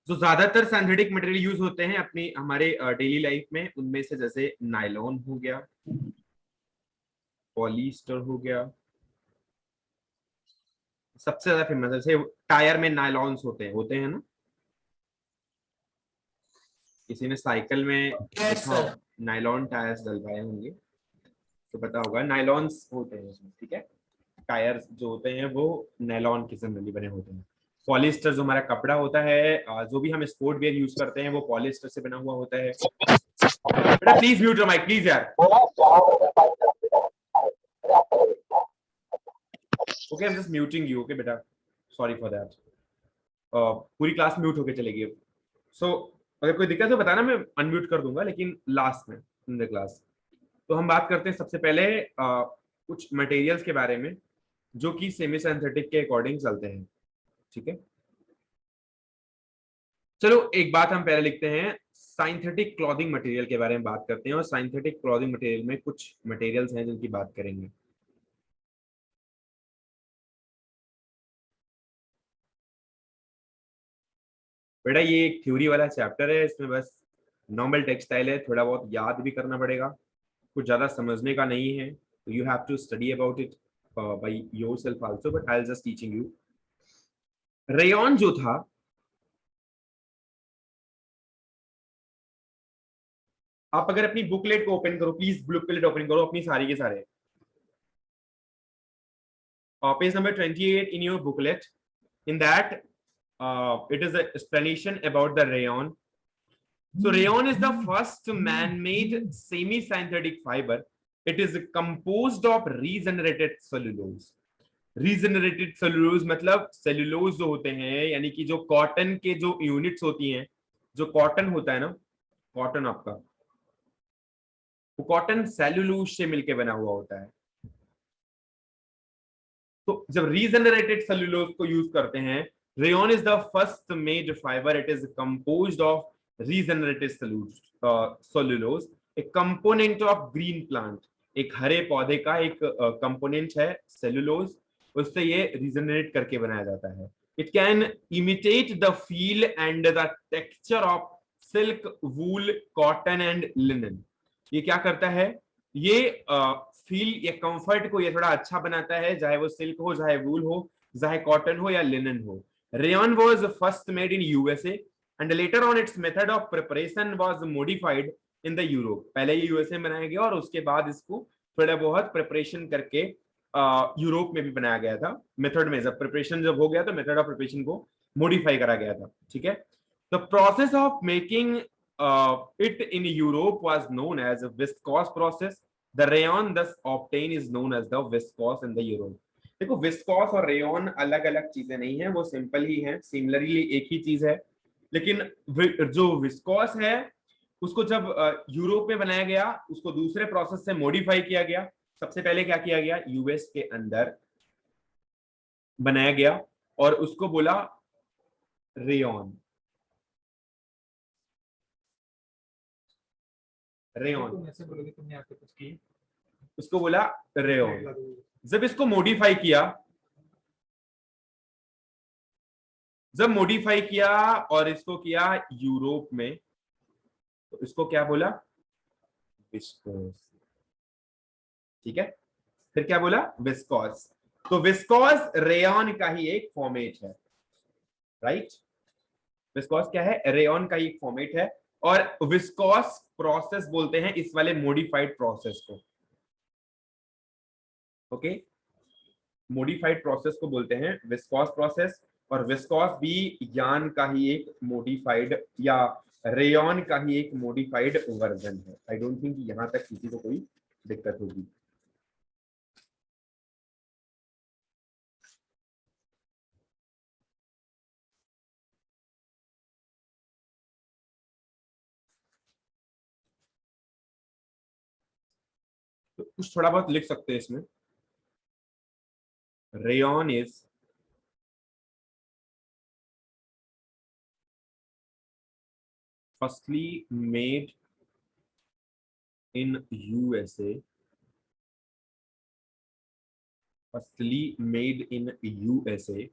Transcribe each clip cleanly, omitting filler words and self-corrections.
जो ज्यादातर synthetic material use होते हैं अपनी हमारे डेली लाइफ में, उनमें से जैसे नायलॉन हो गया, पॉलीस्टर हो गया, सबसे ज्यादा फेमस है। जैसे टायर में नायलॉन्स होते हैं ना, किसी ने साइकिल में यस देखा सर। हो नायलॉन टायर्स डलवाए होंगे तो पता होगा, नायलॉन्स होते हैं उसमें, ठीक है। टायर्स जो होते हैं वो नायलॉन के जनरली बने होते हैं। पॉलिस्टर जो हमारा कपड़ा होता है, जो भी हम स्पोर्ट वेयर यूज करते हैं वो पॉलिस्टर से बना हुआ होता है। बेटा please mute your mic please यार। Okay, I am just muting you, okay बेटा, सॉरी फॉर दैट। पूरी क्लास म्यूट होके चलेगी। सो अगर कोई दिक्कत हो बताना, मैं अनम्यूट कर दूंगा, लेकिन लास्ट में इन द क्लास। तो हम बात करते हैं सबसे पहले कुछ मटेरियल्स के बारे में जो कि सेमी सिंथेटिक के अकॉर्डिंग चलते हैं, ठीक है। चलो एक बात हम पहले लिखते हैं, सिंथेटिक क्लॉथिंग मटेरियल के बारे में बात करते हैं, और सिंथेटिक क्लॉथिंग मटेरियल में कुछ मटेरियल्स हैं जिनकी बात करेंगे। बेटा ये एक थ्योरी वाला चैप्टर है, इसमें बस नॉर्मल टेक्सटाइल है, थोड़ा बहुत याद भी करना पड़ेगा, कुछ ज्यादा समझने का नहीं है, तो you have to study about it by yourself also, but I will just teaching you. Rayon जो था, आप अगर अपनी बुकलेट को ओपन करो प्लीज, बुकलेट ओपन करो अपनी सारी के सारे, page number 28 in your booklet. In that, it is an explanation about the rayon. So rayon is the first man-made semi-synthetic fiber. It is composed of regenerated cellulose. Regenerated cellulose मतलब cellulose जो होते हैं, यानी कि जो cotton के जो units होती हैं, जो कॉटन होता है ना, कॉटन आपका, वो कॉटन सेलुलोज से मिलके बना हुआ होता है। तो जब रीजनरेटेड सेलुलोज को यूज करते हैं, rayon is the first made fibre, it is composed of regenerated cellulose, A component of green plant, एक हरे पौधे का एक कंपोनेंट है सेलुलोज, उससे ये रीजनरेट करके बनाया जाता है। It can imitate the feel and the texture of silk, wool, cotton and linen. ये क्या करता है, ये फील या कंफर्ट को ये थोड़ा अच्छा बनाता है, चाहे वो सिल्क हो, चाहे वूल हो, चाहे कॉटन हो या लिनन हो। Rayon was first made in USA and later on it's method of preparation was modified in the Europe. पहले ये यूएसए में बनाया गया और उसके बाद इसको थोड़ा बहुत प्रिपरेशन करके यूरोप में भी बनाया गया था। मेथड में जब प्रिपरेशन जब हो गया तो मेथड ऑफ प्रिपरेशन को मॉडिफाई करा गया था, ठीक है। The process of making it in Europe was known as a viscose process. The rayon thus obtained is known as the viscose in the Europe. देखो विस्कोस और रेयन अलग अलग चीजें नहीं है, वो सिंपल ही है, सिमिलरली एक ही चीज है। लेकिन जो विस्कोस है उसको जब यूरोप में बनाया गया, उसको दूसरे प्रोसेस से मॉडिफाई किया गया। सबसे पहले क्या किया गया, यूएस के अंदर बनाया गया और उसको बोला रेयन, रेयन उसको बोला रेयन। जब इसको मॉडिफाई किया, जब मॉडिफाई किया और इसको किया यूरोप में, तो इसको क्या बोला, विस्कोस, ठीक है। फिर क्या बोला, विस्कोस। तो विस्कोस रेयन का ही एक फॉर्मेट है, राइट। विस्कोस क्या है, रेयन का ही एक फॉर्मेट है, और विस्कोस प्रोसेस बोलते हैं इस वाले मॉडिफाइड प्रोसेस को, ओके। मॉडिफाइड प्रोसेस को बोलते हैं विस्कोस प्रोसेस, और विस्कोस भी यान का ही एक मॉडिफाइड या रेयन का ही एक मॉडिफाइड वर्जन है। आई डोंट थिंक यहां तक किसी को कोई दिक्कत होगी। तो कुछ थोड़ा बहुत लिख सकते हैं इसमें। Rayon is firstly made in USA, firstly, in USA, firstly made in USA, firstly made in USA, firstly made in USA,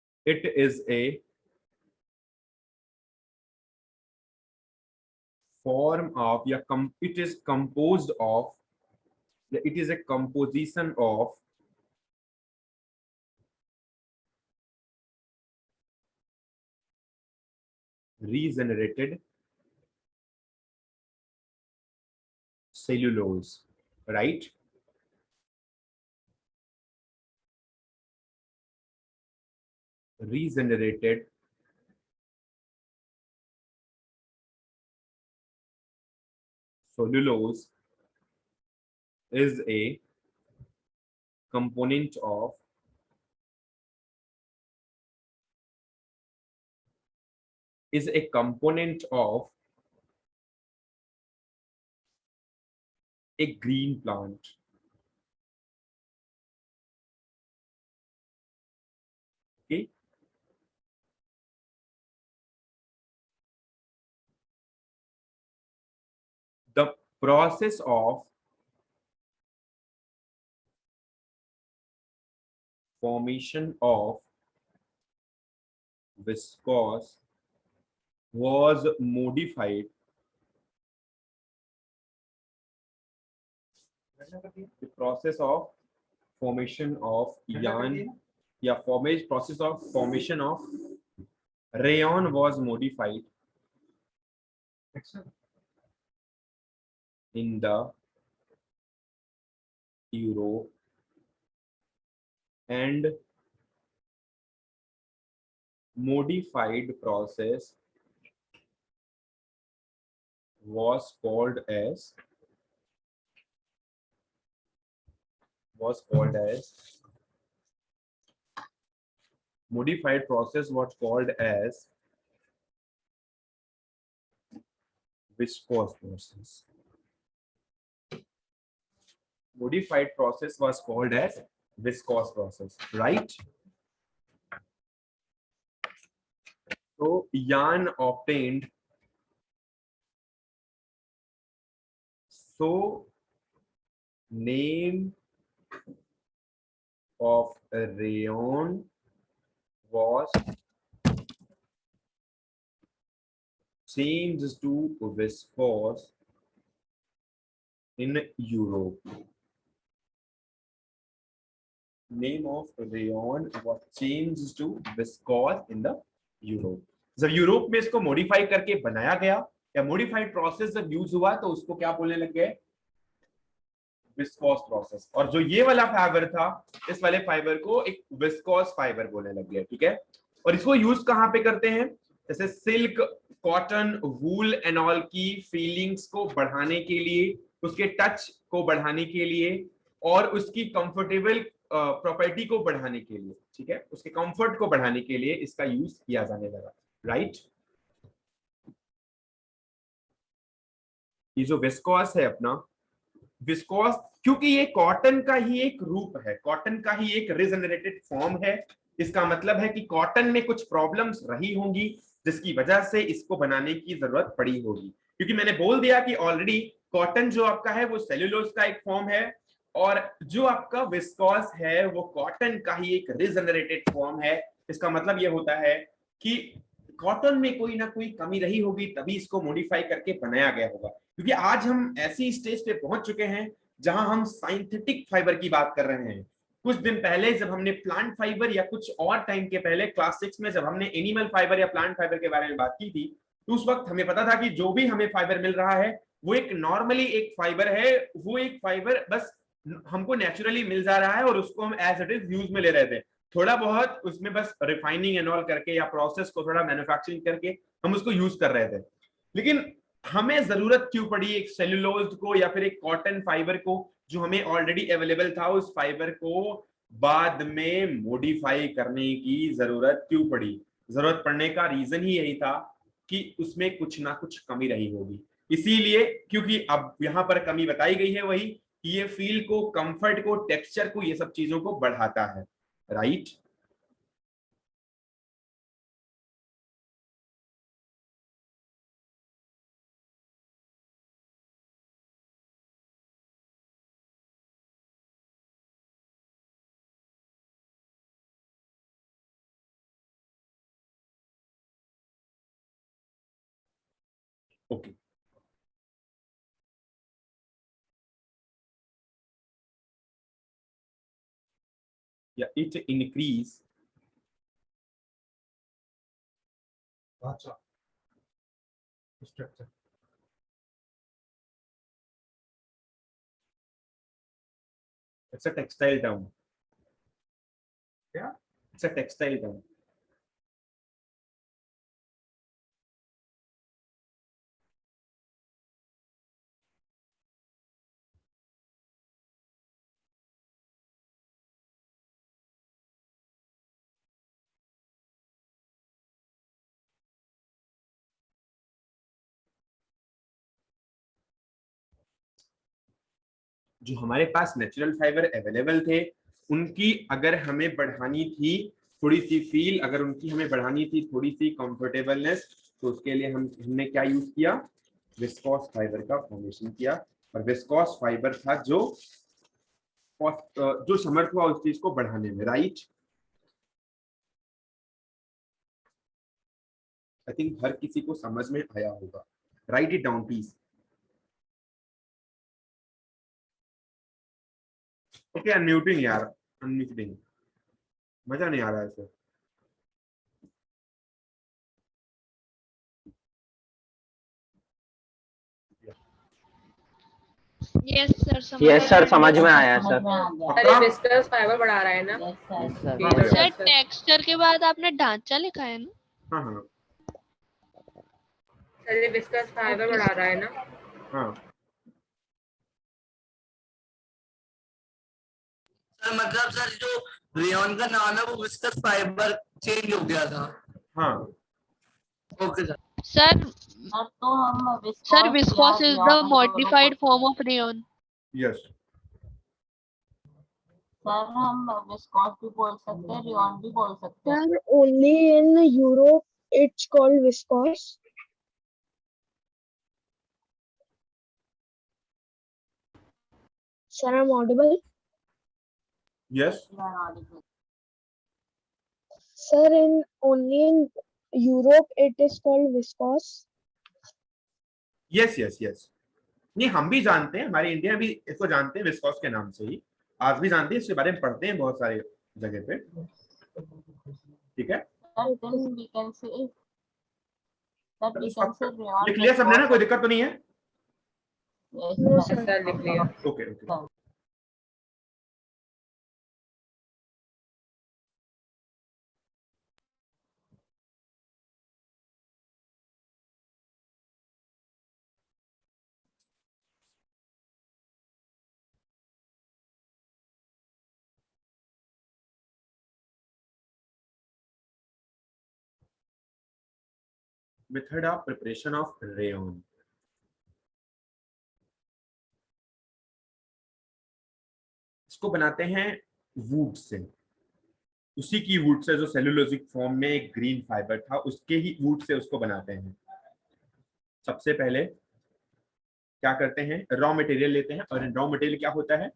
firstly made in it is a form of, yeah, it is composed of, it is a composition of regenerated cellulose, right? Regenerated cellulose is a component of a green plant. Okay, the process of formation of viscose was modified. The process of formation of yarn, yeah, formation process of formation of rayon was modified in the Europe, and modified process was called as modified process was called as viscose process. Modified process was called as viscose process, right? So yarn obtained, so name of a rayon was changed to viscose in Europe. Name of rayon was changed to viscose in the Europe. जब Europe में इसको modify करके बनाया गया, या modified process जब use हुआ, तो उसको क्या बोलने लग गए? Viscose process. और जो ये वाला फाइबर था, इस वाले फाइबर को एक विस्कोस फाइबर बोलने लग गए, ठीक है? और इसको यूज कहां पे करते हैं? जैसे silk, cotton, wool and all की फीलिंग्स को बढ़ाने के लिए, उसके टच को बढ़ाने के लिए, और उसकी कंफर्टेबल प्रॉपर्टी को बढ़ाने के लिए, ठीक है, उसके कंफर्ट को बढ़ाने के लिए इसका यूज किया जाने लगा, राइट? ये जो विस्कोस है अपना, विस्कोस, क्योंकि ये कॉटन का ही एक रूप है, कॉटन का ही एक रिजेनरेटेड फॉर्म है, इसका मतलब है कि कॉटन में कुछ प्रॉब्लम्स रही होंगी जिसकी वजह से इसको बनाने की जरूरत पड़ी होगी। क्योंकि मैंने बोल दिया कि ऑलरेडी कॉटन जो आपका है वो सेल्यूलोज का एक फॉर्म है, और जो आपका विस्कोस है वो कॉटन का ही एक रिजेनरेटेड फॉर्म है। इसका मतलब ये होता है कि कॉटन में कोई ना कोई कमी रही होगी, तभी इसको मॉडिफाई करके बनाया गया होगा। क्योंकि आज हम ऐसी स्टेज पे पहुंच चुके हैं जहां हम साइंथेटिक फाइबर की बात कर रहे हैं। कुछ दिन पहले जब हमने प्लांट फाइबर, या कुछ और टाइम के पहले क्लास 6 में जब हमने एनिमल फाइबर या प्लांट फाइबर के बारे में बात की थी, तो उस वक्त हमें पता था कि जो भी हमें फाइबर मिल रहा है वो एक नॉर्मली एक फाइबर है, वो एक फाइबर बस हमको नेचुरली मिल जा रहा है और उसको हम एज इट इज यूज में ले रहे थे। थोड़ा बहुत उसमें बस रिफाइनिंग एंड ऑल करके या प्रोसेस को थोड़ा मैन्युफैक्चरिंग करके हम उसको यूज कर रहे थे। लेकिन हमें जरूरत क्यों पड़ी एक सेल्यूलोज को या फिर एक कॉटन फाइबर को, जो हमें ऑलरेडी अवेलेबल था, उस फाइबर को बाद में मॉडिफाई करने की जरूरत क्यों पड़ी? जरूरत पड़ने का रीजन ही यही था कि उसमें कुछ ना कुछ कमी रही होगी। इसीलिए, क्योंकि अब यहां पर कमी बताई गई है वही कि ये फील को, कंफर्ट को, टेक्सचर को, ये सब चीजों को बढ़ाता है, राइट? ओके या it increase structure it's a textile term क्या इट्स अ टेक्सटाइल टर्म जो हमारे पास नेचुरल फाइबर अवेलेबल थे उनकी अगर हमें बढ़ानी थी थोड़ी सी फील, अगर उनकी हमें बढ़ानी थी थोड़ी सी कंफर्टेबलनेस, तो उसके लिए हमने क्या यूज किया, विस्कोस फाइबर का फॉर्मेशन किया। और विस्कोस फाइबर था जो समर्थ हुआ उस चीज को बढ़ाने में, राइट। आई थिंक हर किसी को समझ में आया होगा। Right it down please. Okay unmuting यार, अनम्यूटिंग, मजा नहीं आ रहा है sir. Yes sir yes sir, समझ में आया सर। अरे विस्कस फाइबर बढ़ा रहा है ना। Yes sir. हाँ भैया। सर टेक्सचर के बाद आपने ढांचा लिखा है ना। हाँ हाँ अरे विस्कस फाइबर बढ़ा रहा है ना। हाँ सर मतलब सर जो रेयॉन का नाम है वो विस्कस फाइबर चेंज हो गया था। हाँ ओके सर। सर तो हम sir viscose is the modified form of rayon. Yes sir हम विस्कोस भी बोल सकते हैं, रेयन भी बोल सकते हैं। Sir, only in Europe it's called viscose. Sir, I'm audible. Yes Sir, only in Europe it is called viscose. Yes yes yes. नहीं हम भी जानते हैं, हमारे इंडिया भी इसको जानते हैं विस्कोस के नाम से ही, आज भी जानते हैं, इसके बारे में पढ़ते हैं बहुत सारे जगह पे। ठीक है Sir, then we can say that we can say rayon. लिख लिया सबने ना, कोई दिक्कत तो नहीं है? No, sir. सर लिख लिया। Okay okay method of preparation of rayon. इसको बनाते हैं वुड से, उसी की वुड से जो सेलुलोजिक फॉर्म में एक ग्रीन फाइबर था उसके ही वुड से उसको बनाते हैं। सबसे पहले क्या करते हैं, रॉ मटेरियल लेते हैं, और रॉ मटेरियल क्या होता है,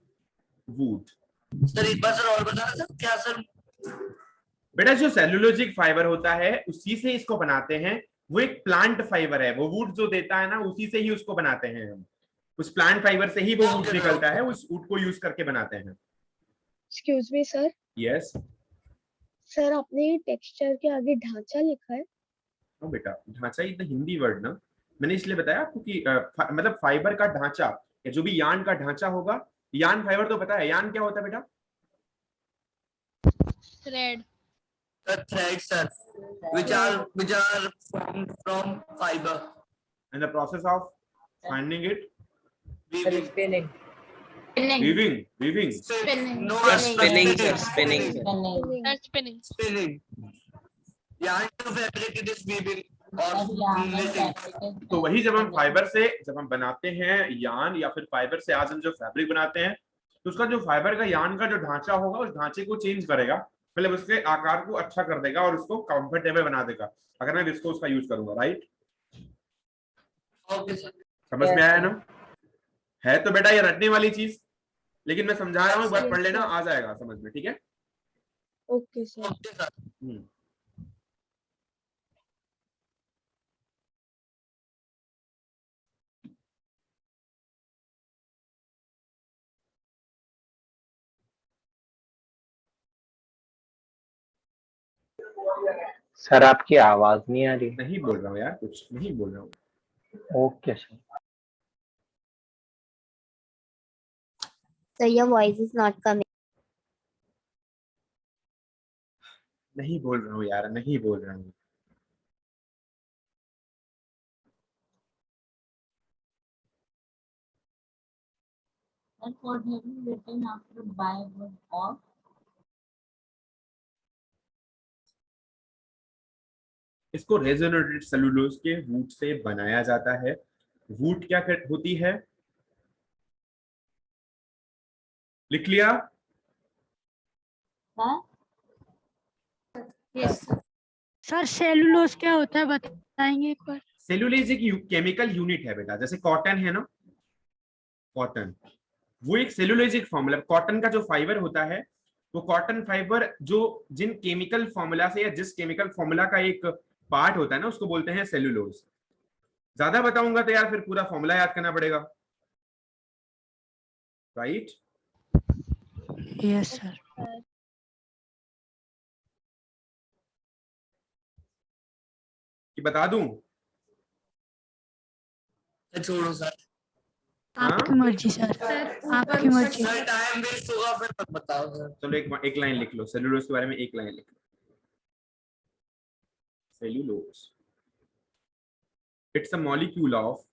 वुड। सर एक बार सर और बताना सर क्या सर। बेटा जो सेलुलोजिक फाइबर होता है उसी से इसको बनाते हैं, वो एक प्लांट फाइबर है, वो वुड जो देता है ना उसी से ही उसको बनाते हैं हम, उस प्लांट फाइबर से ही वो वुड निकलता है, उस वुड को यूज करके बनाते हैं। Excuse me, sir. Yes Sir, आपने टेक्सचर के आगे ढांचा लिखा है। हाँ बेटा, ढांचा इतना हिंदी वर्ड ना, मैंने इसलिए बताया आपको कि मतलब फाइबर का ढांचा या जो भी यान का ढांचा होगा, यान फाइबर तो पता है, यान क्या होता है बेटा, thread. threads sir which are formed from fiber and the process of finding it, weaving spinning. weaving no Spinning sir, spinning sir। Sir spinning. spinning yarn to fabric it is weaving or knitting। तो वही जब हम fibre से जब हम बनाते हैं यान या फिर फाइबर से आज हम जो फैब्रिक बनाते हैं, तो उसका जो फाइबर का यान का जो ढांचा होगा उस ढांचे को चेंज करेगा, मतलब उसके आकार को अच्छा कर देगा और उसको कंफर्टेबल बना देगा अगर मैं विस्कोस का यूज करूंगा, राइट। Okay sir. समझ में आया ना? है तो बेटा ये रटने वाली चीज, लेकिन मैं समझा रहा हूँ, एक बार पढ़ लेना, आ जाएगा समझ में, ठीक है। Okay, sir. Okay sir. Sir आपकी आवाज नहीं आ रही। नहीं बोल रहा हूँ यार, कुछ नहीं बोल रहा हूँ। Okay sir. So your voice is not coming. नहीं बोल रहा हूँ यार, नहीं बोल रहा हूँ। That what have you written after by word of? इसको रेजोनेटेड सेलुलोज के वुड से बनाया जाता है। वुड क्या होती है, लिख लिया? Huh? Yes. सर सेलुलोज क्या होता है बताएंगे एक बार? सेलुलोज एक केमिकल यूनिट है बेटा, जैसे कॉटन है ना, कॉटन वो एक सेलुलोजिक फॉर्मूला। कॉटन का जो फाइबर होता है वो कॉटन फाइबर जो जिन केमिकल फॉर्मूला से या जिस केमिकल फॉर्मूला का एक पार्ट होता है ना उसको बोलते हैं सेलुलोज। ज्यादा बताऊंगा तो यार फिर पूरा फॉर्मूला याद करना पड़ेगा, राइट? Yes sir. कि बता दूं? छोड़ो सर, आपकी मर्जी सर, आपकी मर्जी। सर टाइम वेस्ट होगा फिर मत बताओ सर। चलो एक लाइन लिख लो सेलुलोज के बारे में, एक लाइन लिख लो। Cellulose, it's a molecule of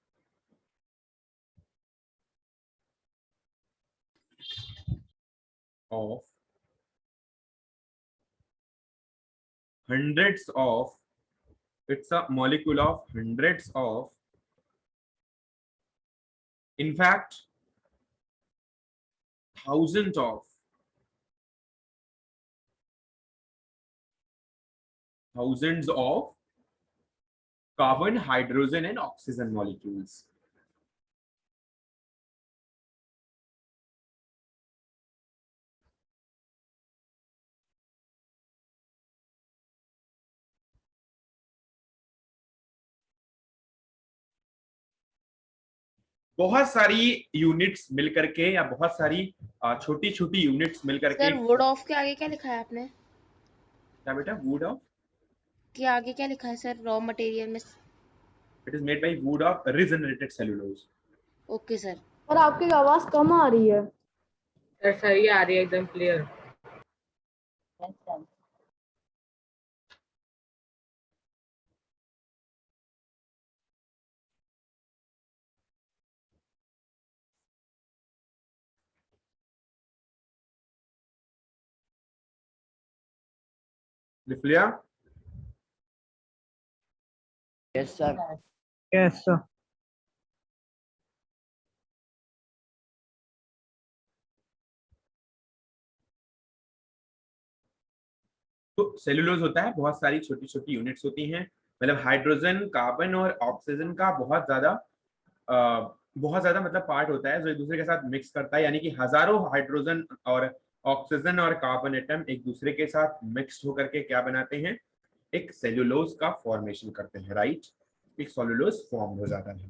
hundreds of, it's a molecule of hundreds of, in fact thousands of carbon, hydrogen and oxygen molecules. बहुत सारी यूनिट्स मिलकर के या बहुत सारी छोटी छोटी यूनिट्स मिलकर के। सर वुड ऑफ के आगे क्या लिखा है आपने? क्या बेटा? वुड ऑफ के आगे क्या लिखा है सर रॉ मटेरियल में? It is made by would of regenerated cellulose. Okay sir. और आपकी आवाज कम आ रही है। सर सही आ रही है, एकदम क्लियर। Yes, sir. लिख लिया? Yes sir. Yes sir. तो सेलुलोज होता है, बहुत सारी छोटी छोटी यूनिट्स होती हैं, मतलब हाइड्रोजन, कार्बन और ऑक्सीजन का बहुत ज्यादा मतलब पार्ट होता है जो एक दूसरे के साथ मिक्स करता है, यानी कि हजारों हाइड्रोजन और ऑक्सीजन और कार्बन एटम एक दूसरे के साथ मिक्स होकर के क्या बनाते हैं, एक सेलुलोज का फॉर्मेशन करते हैं, राइट? एक सेलुलोज फॉर्म हो जाता है।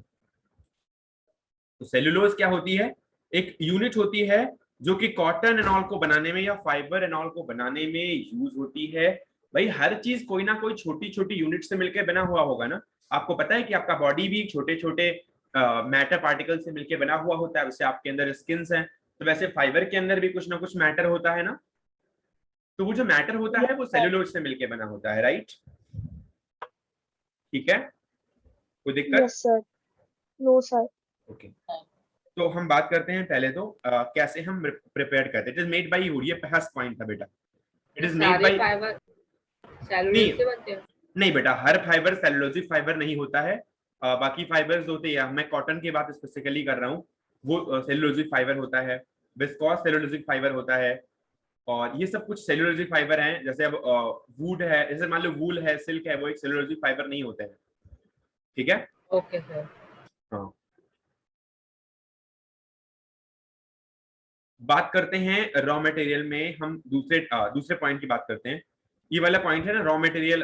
तो सेलुलोज क्या होती है? एक यूनिट होती है जो कि कॉटन एंड ऑल को बनाने में या फाइबर एंड ऑल को बनाने में यूज होती है। भाई हर चीज कोई ना कोई छोटी छोटी यूनिट से मिलकर बना हुआ होगा ना। आपको पता है कि आपका बॉडी भी छोटे छोटे मैटर पार्टिकल से मिलकर बना हुआ होता है, वैसे आपके अंदर स्किन्स हैं, तो वैसे फाइबर के अंदर भी कुछ ना कुछ मैटर होता है ना। तो वो जो मैटर होता है वो सेलुलोज से मिलकर बना होता है, राइट? ठीक है, कोई दिक्कत? Yes sir. No sir. Okay, तो हम बात करते हैं पहले तो कैसे हम प्रिपेयर करते हैं। It is made by would, ये फर्स्ट पॉइंट था बेटा। It is made by fibre cellulose से बनते हैं? नहीं बेटा, हर फाइबर सेलुलोजिक फाइबर नहीं होता है। बाकी फाइबर्स होते हैं, मैं कॉटन की बात स्पेसिफिकली कर रहा हूँ, वो सेलुलोजिक फाइबर होता है, विस्कोस सेलुलोजिक फाइबर होता है, और ये सब कुछ सेलुलोजिक फाइबर हैं। जैसे अब वुड है, जैसे मान लो वूल है, सिल्क है, वो एक सेलुलोजिक फाइबर नहीं होते हैं, ठीक है? Okay sir. हाँ, बात करते हैं रॉ मटेरियल में, हम दूसरे पॉइंट की बात करते हैं। ये वाला पॉइंट है ना, raw material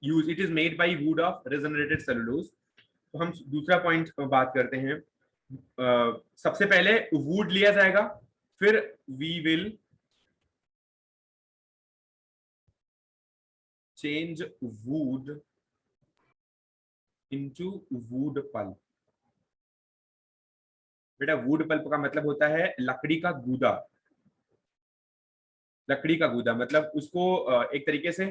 use, it is made by would of regenerated cellulose. तो हम दूसरा पॉइंट बात करते हैं। सबसे पहले वुड लिया जाएगा, फिर we will change wood into wood pulp. बेटा वुड पल्प का मतलब होता है लकड़ी का गूदा. लकड़ी का गूदा मतलब उसको एक तरीके से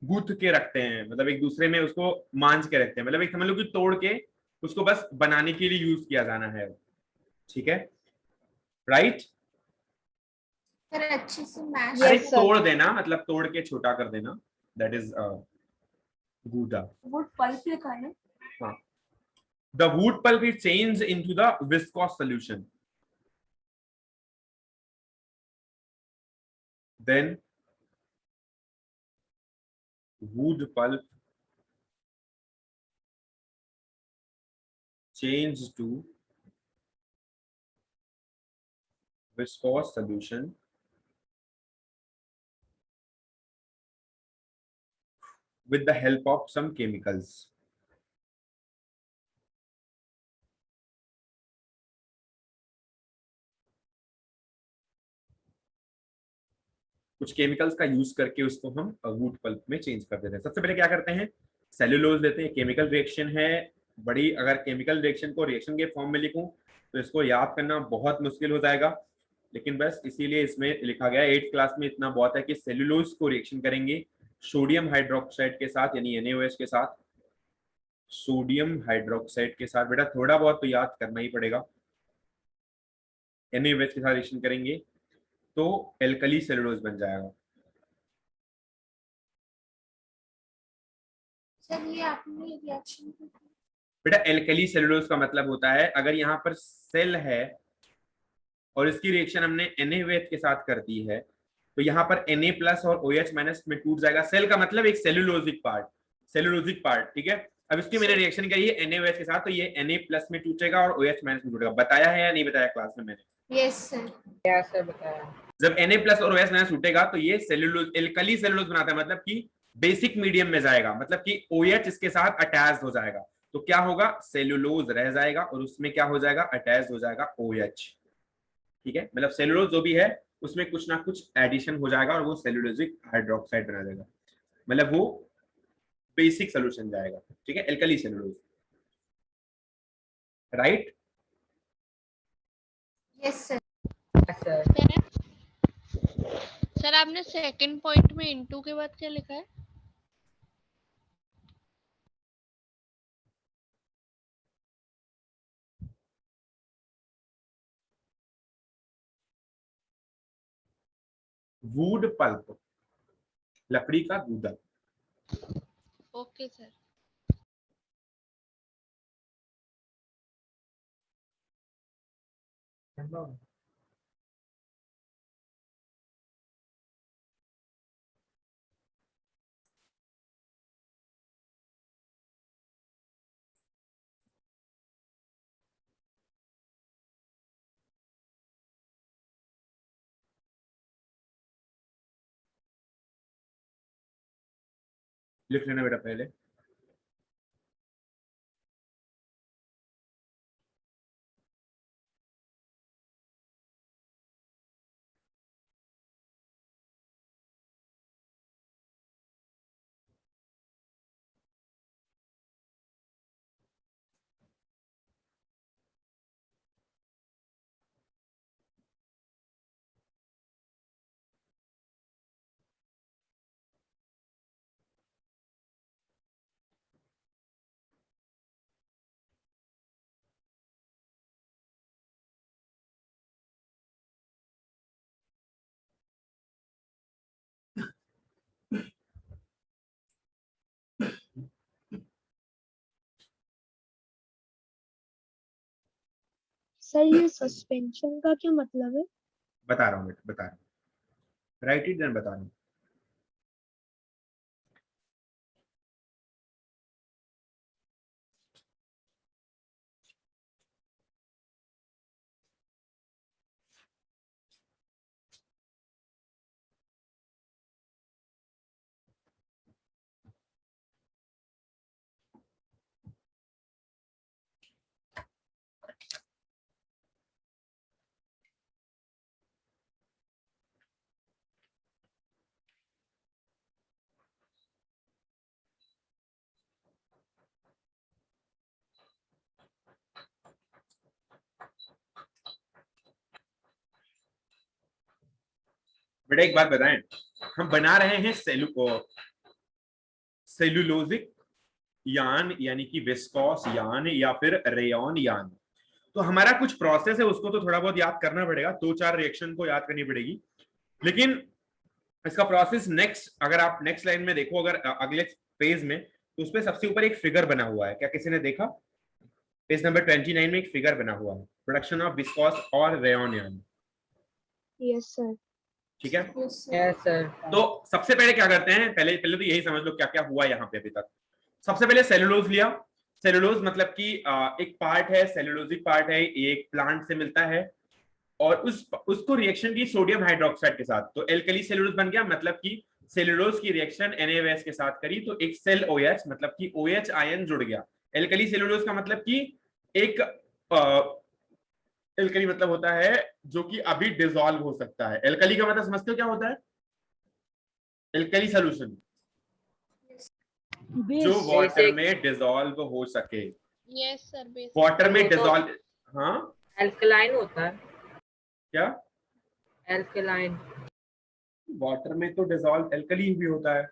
गूंथ के रखते हैं, मतलब एक दूसरे में उसको मांझ के रखते हैं, मतलब एक समझ लो कि तोड़ के उसको बस बनाने के लिए यूज किया जाना है. ठीक है, राइट. सर अच्छे से मैच अरे Yes, sir. तोड़ देना मतलब तोड़ के छोटा कर देना, दैट इज गूदा. वुड पल्प लिखा है ना. हाँ. The wood pulp is changed into the viscose solution. Then wood pulp changed to viscose solution with the help of some chemicals. कुछ केमिकल्स का यूज करके उसको हम वुड पल्प में चेंज कर देते हैं. सबसे पहले क्या करते हैं, सेल्यूलोज लेते हैं. केमिकल रिएक्शन है बड़ी, अगर केमिकल रिएक्शन को रिएक्शन के फॉर्म में लिखूं तो इसको याद करना बहुत मुश्किल हो जाएगा, लेकिन बस इसीलिए इसमें लिखा गया है 8th क्लास में इतना बहुत है कि सेल्यूलोज को रिएक्शन करेंगे सोडियम हाइड्रोक्साइड के साथ यानी NaOH के साथ, सोडियम हाइड्रोक्साइड के साथ. बेटा थोड़ा बहुत तो याद करना ही पड़ेगा. NaOH के साथ रिएक्शन करेंगे तो एल्कली सेलुलोज बन जाएगा. सर ये आपने रिएक्शन बेटा एल्कली सेलुलोज का मतलब होता है अगर यहाँ पर सेल है और इसकी रिएक्शन हमने NaOH के साथ कर दी है तो यहाँ पर Na+ और OH- में टूट जाएगा. सेल का मतलब एक सेलुलोजिक पार्ट. ठीक है, अब इसकी मैंने रिएक्शन करी है NaOH के साथ तो ये Na+ में टूटेगा और OH- में टूटेगा. बताया है या नहीं बताया क्लास में मैंने? Yes sir. क्या सर बताया. जब Na+ और OH- टूटेगा तो ये सेलुलोज एल्कली सेलुलोज बनाता है, मतलब कि बेसिक मीडियम में जाएगा, मतलब कि OH इसके साथ अटैच हो जाएगा तो क्या होगा, सेलुलोज रह जाएगा और उसमें क्या हो जाएगा, अटैच हो जाएगा OH. ठीक है, मतलब सेलुलोज जो भी है उसमें कुछ ना कुछ एडिशन हो जाएगा और वो सेलुलोजिक हाइड्रोक्साइड बना देगा, मतलब वो बेसिक सोल्यूशन जाएगा. ठीक है, alkali cellulose. Right. Yes sir. Sir sir आपने सेकंड पॉइंट में इनटू के बाद क्या लिखा है? वुड पल्प लकड़ी का गूदा. Okay sir. लिख लेना बेटा पहले. सर ये सस्पेंशन का क्या मतलब है? बता रहा हूँ बेटा, बता रहा हूँ. राइट इट देन बता रहा हूँ. बेटा एक बात बताएं, हम बना रहे हैं सेलुलोजिक यान यानी कि विस्कोस यान या फिर रेयन यान। तो हमारा कुछ प्रोसेस है, उसको तो थोड़ा बहुत याद करना पड़ेगा, 2-4 रिएक्शन को याद करनी पड़ेगी, लेकिन इसका प्रोसेस नेक्स्ट, अगर आप नेक्स्ट लाइन में देखो, अगर अगले पेज में, तो उसपे सबसे ऊपर एक फिगर बना हुआ है, क्या किसी ने देखा? पेज नंबर 29 में एक फिगर बना हुआ है, प्रोडक्शन ऑफ विस्कोस और रेयन यान। Yes sir. ठीक है, यस सर। तो सबसे पहले क्या करते हैं, पहले तो यही समझ लो क्या क्या हुआ यहाँ पे अभी तक। सबसे पहले सेलुलोज लिया। सेलुलोज मतलब कि एक पार्ट है, सेलुलोजिक पार्ट है, एक प्लांट से मिलता है, और उसको रिएक्शन की सोडियम हाइड्रोक्साइड के साथ, तो एल्कली सेलुलोज बन गया। मतलब कि सेलुलोज की रिएक्शन NaOH के साथ करी तो एक सेल OH, मतलब कि OH आयन जुड़ गया। एल्कली सेलुलोज का मतलब कि एक एल्कली मतलब होता है जो कि अभी डिसॉल्व हो सकता है। एल्कली का मतलब समझते हो क्या होता है? एल्कली सॉल्यूशन जो वाटर में डिसॉल्व हो सके। Yes sir, basic. वाटर में डिसॉल्व, हाँ एल्कलाइन होता है। क्या? एल्कलाइन। वाटर में तो डिसॉल्व एल्कली भी होता है।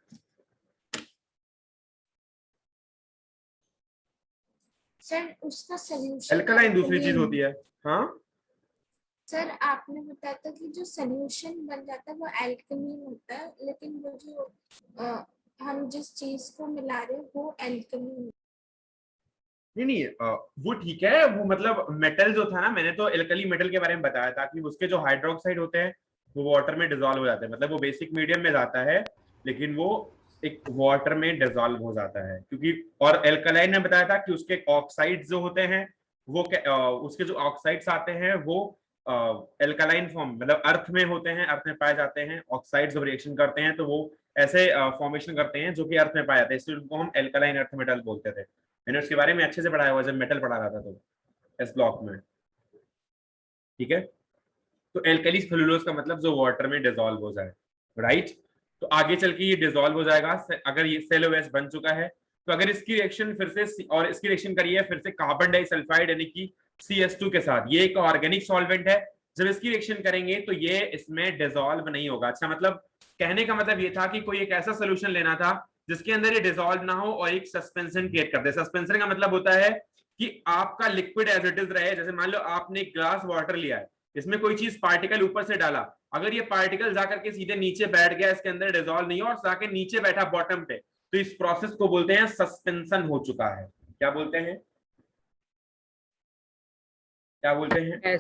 सर उसका सॉल्यूशन एल्कलाइन दूसरी चीज होती है। हाँ सर आपने बताया था कि जो सॉल्यूशन बन जाता है वो एल्कलीन होता है, लेकिन वो जो हम जिस चीज को मिला रहे हैं वो एल्कलीन। नहीं, वो ठीक है, वो मतलब मेटल जो था ना, मैंने तो एल्कली मेटल के बारे में बताया था कि उसके जो हाइड्रोक्साइड होते हैं वो वाटर में डिसॉल्व हो जाते हैं, मतलब वो बेसिक मीडियम में जाता है लेकिन वो एक वाटर में डिसॉल्व हो जाता है, क्योंकि और एल्कलाइन ने बताया था कि उसके ऑक्साइड्स जो होते हैं वो उसके जो ऑक्साइड्स आते हैं वो एल्कलाइन फॉर्म, मतलब अर्थ में होते हैं, अर्थ में पाए जाते हैं। ऑक्साइड्स जब रिएक्शन करते हैं तो वो ऐसे फॉर्मेशन करते हैं जो कि अर्थ में पाए जाते हैं, इसलिए उनको हम एल्कलाइन अर्थ मेटल बोलते थे। मैंने उसके बारे में अच्छे से पढ़ाया हुआ जब मेटल पढ़ा रहा था तो इस ब्लॉक में। ठीक है, तो एल्कली सेलुलोज का मतलब जो वाटर में डिसॉल्व हो जाए, राइट। तो आगे चल के ये डिसॉल्व हो जाएगा अगर ये सेलुलोज बन चुका है। तो अगर इसकी रिएक्शन फिर से, और इसकी रिएक्शन करिए फिर से कार्बन डाइसल्फाइड यानी कि CH2 के साथ, ये एक ऑर्गेनिक सॉल्वेंट है, जब इसकी रिएक्शन करेंगे तो ये इसमें डिसॉल्व नहीं होगा। अच्छा, मतलब कहने का मतलब ये था कि कोई एक ऐसा सोल्यूशन लेना था जिसके अंदर ये डिसॉल्व ना हो और एक सस्पेंशन क्रिएट कर दे। सस्पेंशन का मतलब होता है कि आपका लिक्विड एज इट इज रहे। जैसे मान लो आपने एक ग्लास वाटर लिया है, इसमें कोई चीज पार्टिकल ऊपर से डाला, अगर ये पार्टिकल जाकर के सीधे नीचे बैठ गया, इसके अंदर डिसॉल्व नहीं हो और जाके नीचे बैठा बॉटम पे, तो इस प्रोसेस को बोलते हैं सस्पेंशन हो चुका है। क्या बोलते हैं? क्या बोलते हैं यार?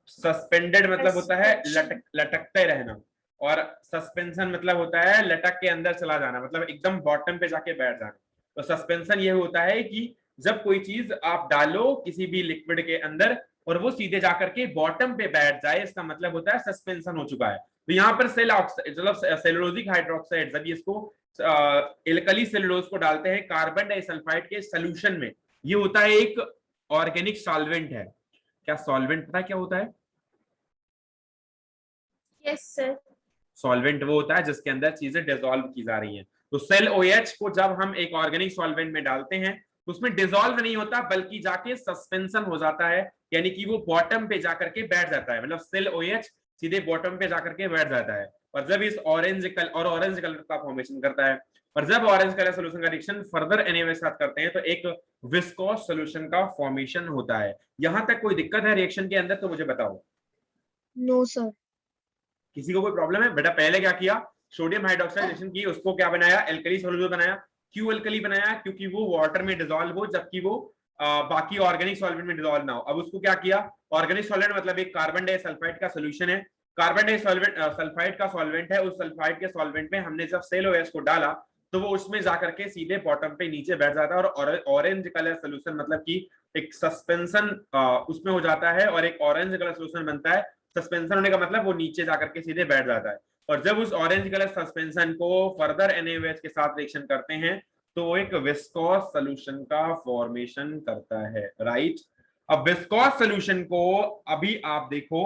सस्पेंडेड मतलब होता है लटकते रहना, और सस्पेंशन मतलब होता है लटक के अंदर चला जाना, मतलब एकदम बॉटम पे जाके बैठ जाना। तो सस्पेंशन ये होता है कि जब कोई चीज आप डालो किसी भी लिक्विड के अंदर और वो सीधे जाकर के बॉटम पे बैठ जाए, इसका मतलब होता है सस्पेंशन हो चुका है। तो यहाँ पर सेलुलोजिक हाइड्रोक्साइड, जब इसको एल्कली सेलुलोज को डालते हैं कार्बन डाइसल्फाइड के सोल्यूशन में, ये होता है एक ऑर्गेनिक सॉल्वेंट है। क्या सॉल्वेंट पता है क्या होता है? Yes sir. सॉल्वेंट वो होता है जिसके अंदर चीजें डिसॉल्व की जा रही हैं। तो सेल OH को जब हम एक ऑर्गेनिक सॉल्वेंट में डालते हैं तो उसमें डिसॉल्व नहीं होता बल्कि जाके सस्पेंशन हो जाता है, यानी कि वो बॉटम पे जाकर के बैठ जाता है, मतलब सेल OH सीधे बॉटम पे जाकर के बैठ जाता है। और जब इस ऑरेंज कलर का फॉर्मेशन करता है, और जब ऑरेंज कलर सोल्यूशन का रिएक्शन फर्दर Na के साथ करते हैं तो एक विस्कोस सोल्यूशन का फॉर्मेशन होता है। यहां तक कोई दिक्कत है रिएक्शन के अंदर तो मुझे बताओ। No sir. किसी को कोई प्रॉब्लम है? बेटा पहले क्या किया, सोडियम हाइड्रोक्साइड रिएक्शन की, उसको क्या बनाया? एल्कली सॉल्यूशन बनाया। क्यों एल्कली बनाया? क्योंकि वो वाटर में डिसॉल्व हो जबकि वो बाकी ऑर्गेनिक सॉल्वेंट में डिसॉल्व ना हो। अब उसको क्या किया, ऑर्गेनिक सॉल्वेंट मतलब एक कार्बन डाइसल्फाइड का सोल्यूशन है, कार्बन डाइसल्फाइड का सॉल्वेंट है, उस सल्फाइड के सॉल्वेंट में हमने जब सेल OH को डाला तो वो उसमें जाकर के सीधे बॉटम पे नीचे बैठ जाता है, और ऑरेंज कलर सोल्यूशन मतलब कि एक सस्पेंशन उसमें हो जाता है, और एक ऑरेंज कलर सोल्यूशन बनता है। सस्पेंशन होने का मतलब वो नीचे जाकर के सीधे बैठ जाता है, और जब उस ऑरेंज कलर सस्पेंशन को फर्दर NaOH के साथ रिएक्शन करते हैं तो वो एक विस्कोस सॉल्यूशन का फॉर्मेशन करता है, राइट। अब विस्कोस सॉल्यूशन को अभी आप देखो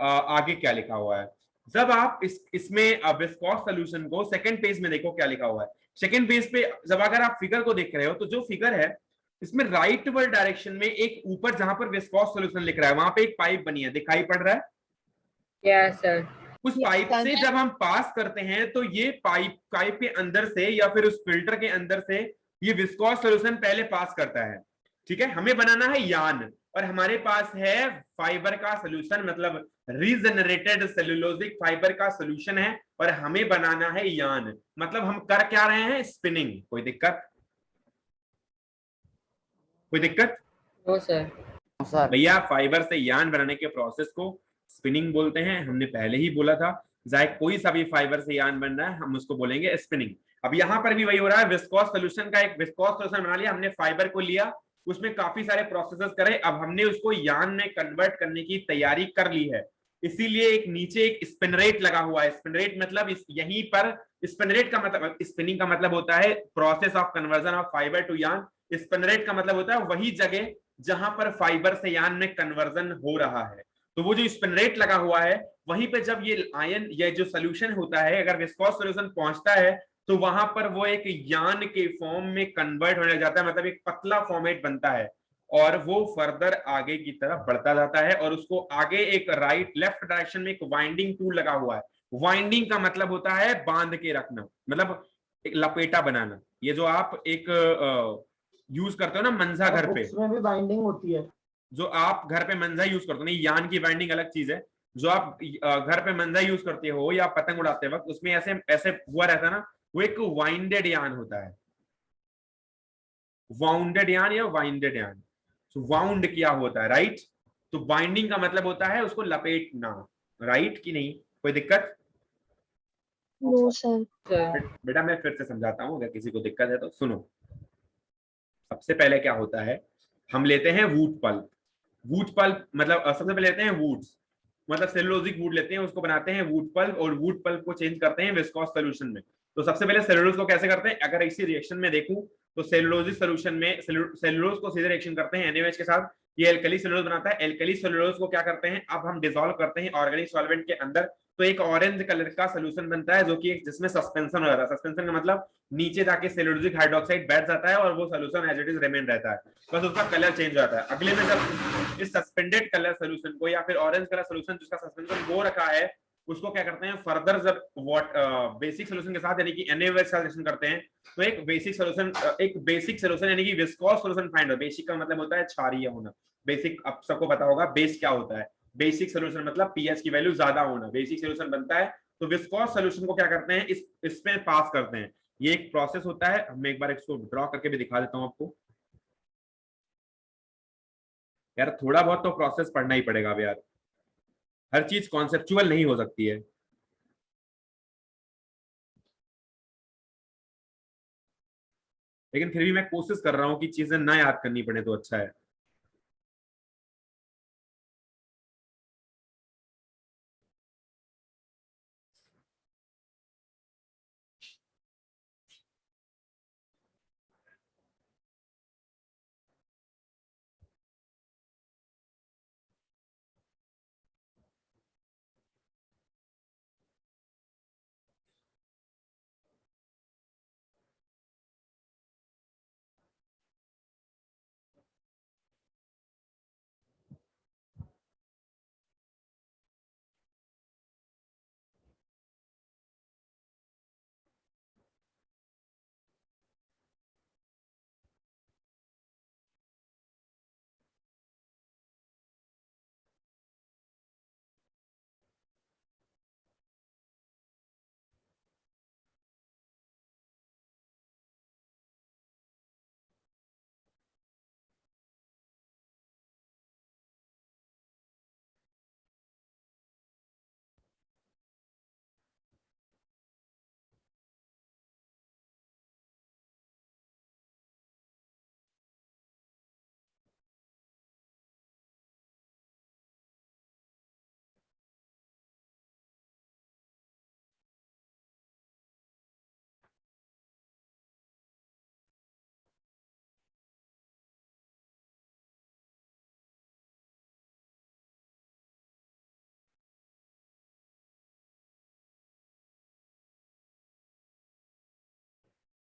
आगे क्या लिखा हुआ है। जब आप इसमें विस्कोस सॉल्यूशन को सेकंड पेज में देखो क्या लिखा हुआ है। सेकंड पेज पे जब अगर आप फिगर को देख रहे हो तो जो फिगर है इसमें राइट वर्ड डायरेक्शन में एक ऊपर जहां पर विस्कोस सॉल्यूशन लिख रहा है वहां पे एक पाइप बनी है, दिखाई पड़ रहा है? Yes sir. उस पाइप से जब हम पास करते हैं तो ये पाइप के अंदर से या फिर उस फिल्टर के अंदर से ये विस्कोस सॉल्यूशन पहले पास करता है। ठीक है, हमें बनाना है यान और हमारे पास है फाइबर का सॉल्यूशन, मतलब रीजनरेटेड सेलुलोजिक फाइबर का सॉल्यूशन है और हमें बनाना है यान, मतलब हम कर क्या रहे हैं, स्पिनिंग। कोई दिक्कत? कोई दिक्कत? No sir. सर भैया फाइबर से यान बनाने के प्रोसेस को स्पिनिंग बोलते हैं, हमने पहले ही बोला था। चाहे कोई सा भी फाइबर से यान बन रहा है हम उसको बोलेंगे स्पिनिंग। अब यहाँ पर भी वही हो रहा है, विस्कोस सॉल्यूशन का एक विस्कोस सॉल्यूशन बना लिया हमने, फाइबर को लिया, उसमें काफी सारे प्रोसेसेस करे, अब हमने उसको यान में कन्वर्ट करने की तैयारी कर ली है। इसीलिए एक नीचे एक स्पिनरेट लगा हुआ है। स्पिनरेट मतलब यहीं पर, स्पिनरेट का मतलब, स्पिनिंग का मतलब होता है process of conversion of fibre to yarn. Spinneret का मतलब होता है वही जगह जहां पर फाइबर से यान में कन्वर्जन हो रहा है। तो वो जो स्पिनरेट लगा हुआ है वहीं पे जब ये आयन, ये जो सोल्यूशन होता है, अगर विस्कोस सॉल्यूशन पहुंचता है तो वहां पर वो एक यान के फॉर्म में कन्वर्ट होने जाता है, मतलब एक पतला फॉर्मेट बनता है और वो फर्दर आगे की तरफ बढ़ता जाता है और उसको आगे एक राइट लेफ्ट डायरेक्शन में एक वाइंडिंग टूल लगा हुआ है। वाइंडिंग का मतलब होता है बांध के रखना, मतलब एक लपेटा बनाना। ये जो आप एक यूज करते हो ना मंजा घर पे, उसमें भी बाइंडिंग होती है। जो आप घर पे मंजा यूज करते हो, नहीं यान की बाइंडिंग अलग चीज है। जो आप घर पे मंजा यूज करते हो या पतंग उड़ाते वक्त उसमें ऐसे ऐसे हुआ रहता है ना, वो एक वाइंडेड यान होता है। वाउंडेड यान या वाइंडेड यान, वाउंड किया होता है, राइट। तो बाइंडिंग का मतलब होता है उसको लपेटना, राइट कि नहीं? कोई दिक्कत? No sir. बेटा मैं फिर से समझाता हूं, अगर किसी को दिक्कत है तो सुनो। सबसे पहले क्या होता है, हम लेते हैं वूड पल्प। वूड पल्प मतलब सबसे पहले लेते हैं वूड्स, मतलब सेलुलोजिक वुड लेते हैं, उसको बनाते हैं वुड पल्प और वुड पल्प को चेंज करते हैं विस्कोस सॉल्यूशन में। तो सबसे पहले सेलुलोज को कैसे करते हैं, अगर इसी रिएक्शन में देखूं तो सेलुलोजिक सॉल्यूशन में सेलुलोज को सीधे रिएक्शन करते हैं NaOH के साथ, ये एल्कली सेलुलोज बनाता है। एल्कली सेलुलोज को क्या करते हैं, अब हम डिसॉल्व करते हैं ऑर्गेनिक सॉल्वेंट के अंदर, तो एक ऑरेंज कलर का सॉल्यूशन बनता है जो कि जिसमें सस्पेंशन हो जाता है। सस्पेंशन का मतलब नीचे जाके सेलुलोजिक हाइड्रोक्साइड बैठ जाता है और वो solution as it is remain रहता है, बस उसका कलर चेंज हो जाता है। अगले में जब इस सस्पेंडेड कलर सॉल्यूशन को या फिर ऑरेंज कलर सॉल्यूशन जिसका सस्पेंशन हो रखा है उसको क्या करते हैं, फर्दर जब बेसिक सॉल्यूशन के साथ यानी कि NaOH के साथ रिएक्शन करते हैं तो एक बेसिक सॉल्यूशन यानी कि विस्कोस सॉल्यूशन फाइंड हो। बेसिक का मतलब होता है क्षारीय होना। बेसिक अब सबको पता होगा बेस क्या होता है, बेसिक सॉल्यूशन मतलब pH की वैल्यू ज्यादा होना, बेसिक सॉल्यूशन बनता है। तो विस्कोस सॉल्यूशन को क्या करते हैं, इसमें पास करते हैं। ये एक प्रोसेस होता है, मैं एक बार इसको ड्रॉ करके भी दिखा देता हूं आपको। यार थोड़ा बहुत तो प्रोसेस पढ़ना ही पड़ेगा अब यार, हर चीज कॉन्सेप्चुअल नहीं हो सकती है। लेकिन फिर भी मैं कोशिश कर रहा हूं कि चीजें ना याद करनी पड़े तो अच्छा है।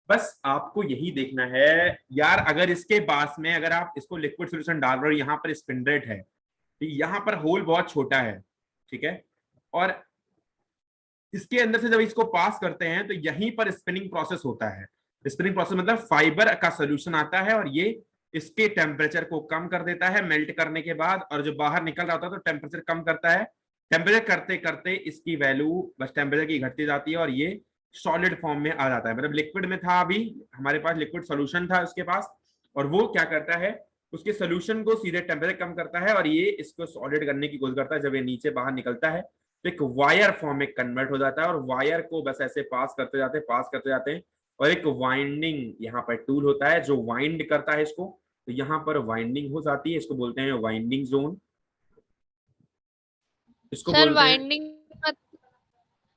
बस आपको यही देखना है यार, अगर इसके पास में अगर आप इसको लिक्विड सॉल्यूशन डाल रहे हो, यहाँ पर स्पिंडरेट है, तो यहाँ पर होल बहुत छोटा है, ठीक है, और इसके अंदर से जब इसको पास करते हैं तो यहीं पर स्पिनिंग प्रोसेस होता है। स्पिनिंग प्रोसेस मतलब फाइबर का सोल्यूशन आता है और ये इसके टेम्परेचर को कम कर देता है मेल्ट करने के बाद, और जो बाहर निकल रहा होता है तो टेम्परेचर कम करता है। टेम्परेचर करते करते इसकी वैल्यू बस टेम्परेचर की घटती जाती है और ये सॉलिड फॉर्म में आ जाता है। मतलब लिक्विड में था, अभी हमारे पास लिक्विड सोल्यूशन था उसके पास, और वो क्या करता है उसके सोल्यूशन को सीधे टेम्परेचर कम करता है और ये इसको सॉलिड करने की कोशिश करता है। जब ये नीचे बाहर निकलता है तो एक वायर फॉर्म में कन्वर्ट हो जाता है, और वायर को बस ऐसे पास करते जाते हैं और एक वाइंडिंग यहाँ पर टूल होता है जो वाइंड करता है इसको, तो यहाँ पर वाइंडिंग हो जाती है, इसको बोलते हैं वाइंडिंग जोन। इसको सर बोलते हैं वाइंडिंग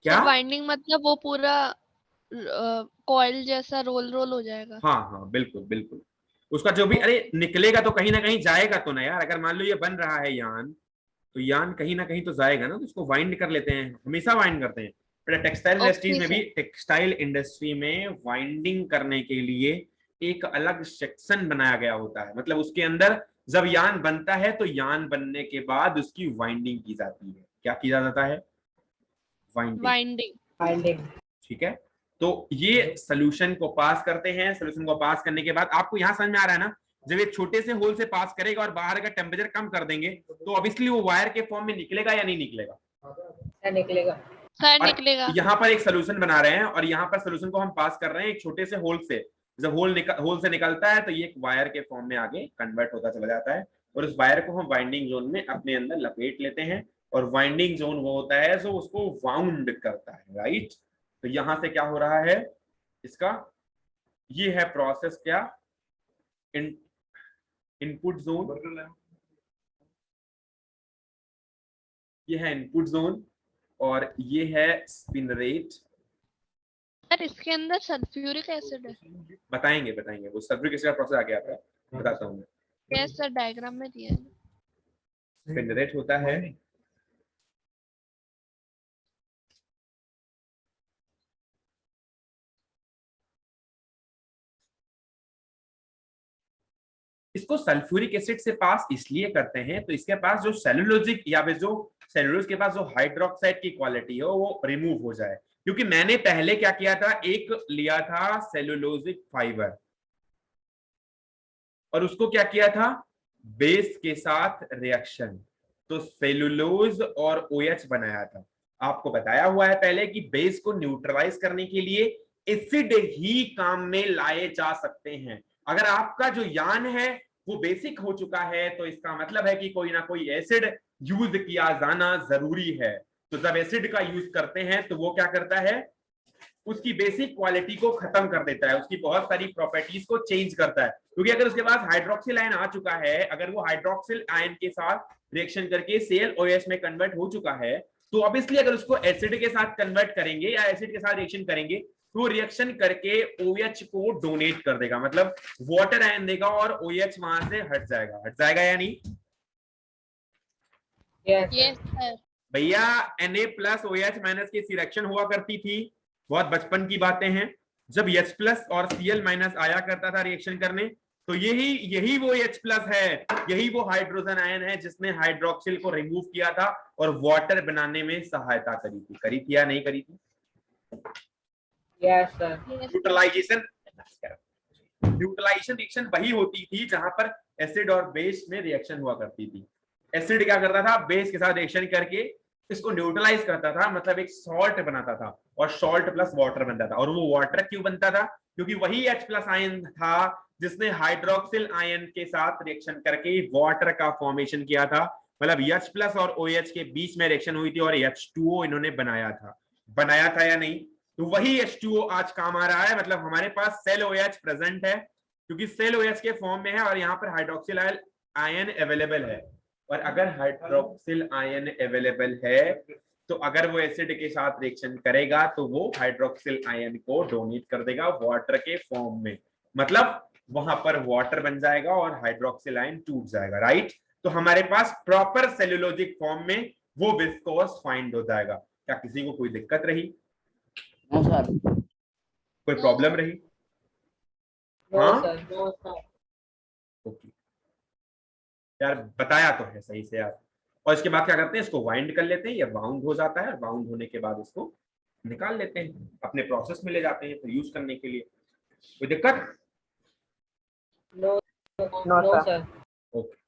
क्या? वाइंडिंग मतलब वो पूरा कॉइल जैसा रोल हो जाएगा। हाँ हाँ बिल्कुल बिल्कुल, उसका जो भी, अरे निकलेगा तो कहीं ना कहीं जाएगा तो ना यार। अगर मान लो ये बन रहा है यान, तो यान कहीं ना कहीं तो जाएगा ना, तो इसको वाइंड कर लेते हैं, हमेशा वाइंड करते हैं। टेक्सटाइल इंडस्ट्रीज में भी, टेक्सटाइल इंडस्ट्री में वाइंडिंग करने के लिए एक अलग सेक्शन बनाया गया होता है। मतलब उसके अंदर जब यान बनता है तो यान बनने के बाद उसकी वाइंडिंग की जाती है। क्या किया जाता है? वाइंडिंग। ठीक है, तो ये सोल्यूशन को पास करते हैं। सोल्यूशन को पास करने के बाद आपको यहां समझ में आ रहा है ना, जब ये छोटे से होल से पास करेगा और बाहर का टेम्परेचर कम कर देंगे तो ऑब्वियसली वो वायर के फॉर्म में निकलेगा या नहीं निकलेगा? निकलेगा। यहाँ पर एक सोल्यूशन बना रहे हैं और यहाँ पर सोल्यूशन को हम पास कर रहे हैं एक छोटे से होल से। जब होल से निकलता है तो ये एक वायर के फॉर्म में आगे कन्वर्ट होता चला जाता है, और उस वायर को हम वाइंडिंग जोन में अपने अंदर लपेट लेते हैं, और वाइंडिंग जोन वो होता है जो उसको वाउंड करता है, राइट। तो यहां से क्या हो रहा है इसका, ये है प्रोसेस क्या, इनपुट जोन, ये है इनपुट जोन और ये है स्पिन रेट। सर इसके अंदर सल्फ्यूरिक एसिड है। बताएंगे वो सल्फ्यूरिक एसिड का प्रोसेस आ गया आपका, बताता हूँ मैं। यस सर, डायग्राम में दिया है। स्पिन रेट होता है इसको सल्फ्यूरिक एसिड से पास इसलिए करते हैं तो इसके पास जो सेलुलोजिक या फिर जो सेलुलोज के पास जो हाइड्रोक्साइड की क्वालिटी हो वो रिमूव हो जाए। क्योंकि मैंने पहले क्या किया था, एक लिया था सेलुलोजिक फाइबर और उसको क्या किया था, बेस के साथ रिएक्शन, तो सेलुलोज और OH बनाया था। आपको बताया हुआ है पहले कि बेस को न्यूट्रलाइज करने के लिए एसिड ही काम में लाए जा सकते हैं। अगर आपका जो यान है वो बेसिक हो चुका है तो इसका मतलब है कि कोई ना कोई एसिड यूज किया जाना जरूरी है। तो जब एसिड का यूज करते हैं तो वो क्या करता है, उसकी बेसिक क्वालिटी को खत्म कर देता है, उसकी बहुत सारी प्रॉपर्टीज को चेंज करता है। क्योंकि अगर उसके पास हाइड्रोक्सिल आयन आ चुका है, अगर वो हाइड्रोक्सिल आयन के साथ रिएक्शन करके ClOH में कन्वर्ट हो चुका है, तो ऑब्वियसली अगर उसको एसिड के साथ कन्वर्ट करेंगे या एसिड के साथ रिएक्शन करेंगे तो रिएक्शन करके OH को डोनेट कर देगा, मतलब वाटर आयन देगा और OH वहां से हट जाएगा या नहीं? Yes sir. भैया Na+OH- की रिएक्शन हुआ करती थी, बहुत बचपन की बातें हैं, जब H+ और Cl- आया करता था रिएक्शन करने, तो यही वो H+ है, यही वो हाइड्रोजन आयन है जिसने हाइड्रोक्सिल को रिमूव किया था और वाटर बनाने में सहायता करी थी या नहीं करी थी? Yes sir. न्यूट्रलाइजेशन रिएक्शन वही होती थी जहां पर एसिड और बेस में रिएक्शन हुआ करती थी। एसिड क्या करता था, बेस के साथ रिएक्शन करके इसको न्यूट्रलाइज करता था, मतलब एक सॉल्ट बनाता था और सॉल्ट प्लस वाटर बनता था। और वो वाटर क्यों बनता था, क्योंकि वही H+ आयन था जिसने हाइड्रोक्सिल आयन के साथ रिएक्शन करके वाटर का फॉर्मेशन किया था। मतलब H+ और OH के बीच में रिएक्शन हुई थी और H2O इन्होंने बनाया था या नहीं? तो वही H2O आज काम आ रहा है। मतलब हमारे पास ClOH प्रेजेंट है क्योंकि ClOH के फॉर्म में है और यहाँ पर हाइड्रोक्सिल आयन अवेलेबल है। और अगर हाइड्रोक्सिल आयन अवेलेबल है तो अगर वो एसिड के साथ रिएक्शन करेगा तो वो हाइड्रोक्सिल आयन को डोनेट कर देगा वाटर के फॉर्म में, मतलब वहां पर वाटर बन जाएगा और हाइड्रोक्सिल आयन टूट जाएगा, राइट। तो हमारे पास प्रॉपर सेलुलोजिक फॉर्म में वो विस्कोस फाइंड हो जाएगा। क्या किसी को कोई दिक्कत रही? सर कोई प्रॉब्लम रही? हाँ ओके यार, बताया तो है सही से यार। और इसके बाद क्या करते हैं, इसको वाइंड कर लेते हैं, ये बाउंड हो जाता है, बाउंड होने के बाद इसको निकाल लेते हैं, अपने प्रोसेस में ले जाते हैं फिर यूज करने के लिए। कोई दिक्कत? No, no, sir. ओके।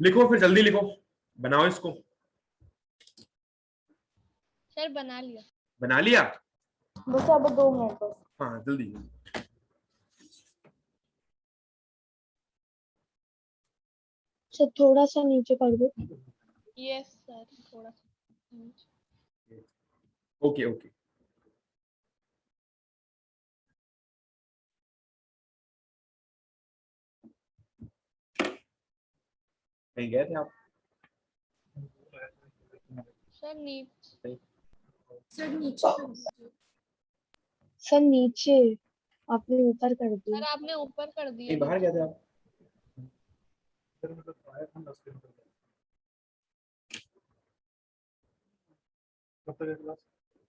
लिखो फिर, जल्दी लिखो, बनाओ इसको। सर बना लिया। बना लिया? बस अब 2 मिनट बस। हाँ जल्दी। सर थोड़ा सा नीचे कर दो। यस सर, थोड़ा सा। Okay okay. कहीं गए थे आप? सर नीचे। सर नीचे कर दीजिए। सर नीचे आपने ऊपर कर सर दिया। आपने ऊपर कर दिया। कहीं बाहर गए थे आप?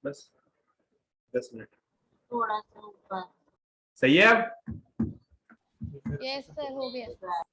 बस 10 मिनट। थोड़ा सा ऊपर। सही है अब? यस सर, हो गया।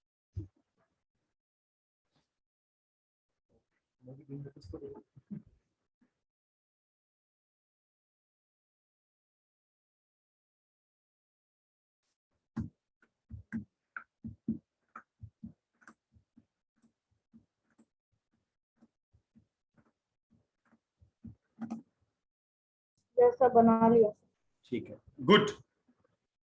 जैसा बना लिया। ठीक है, गुड।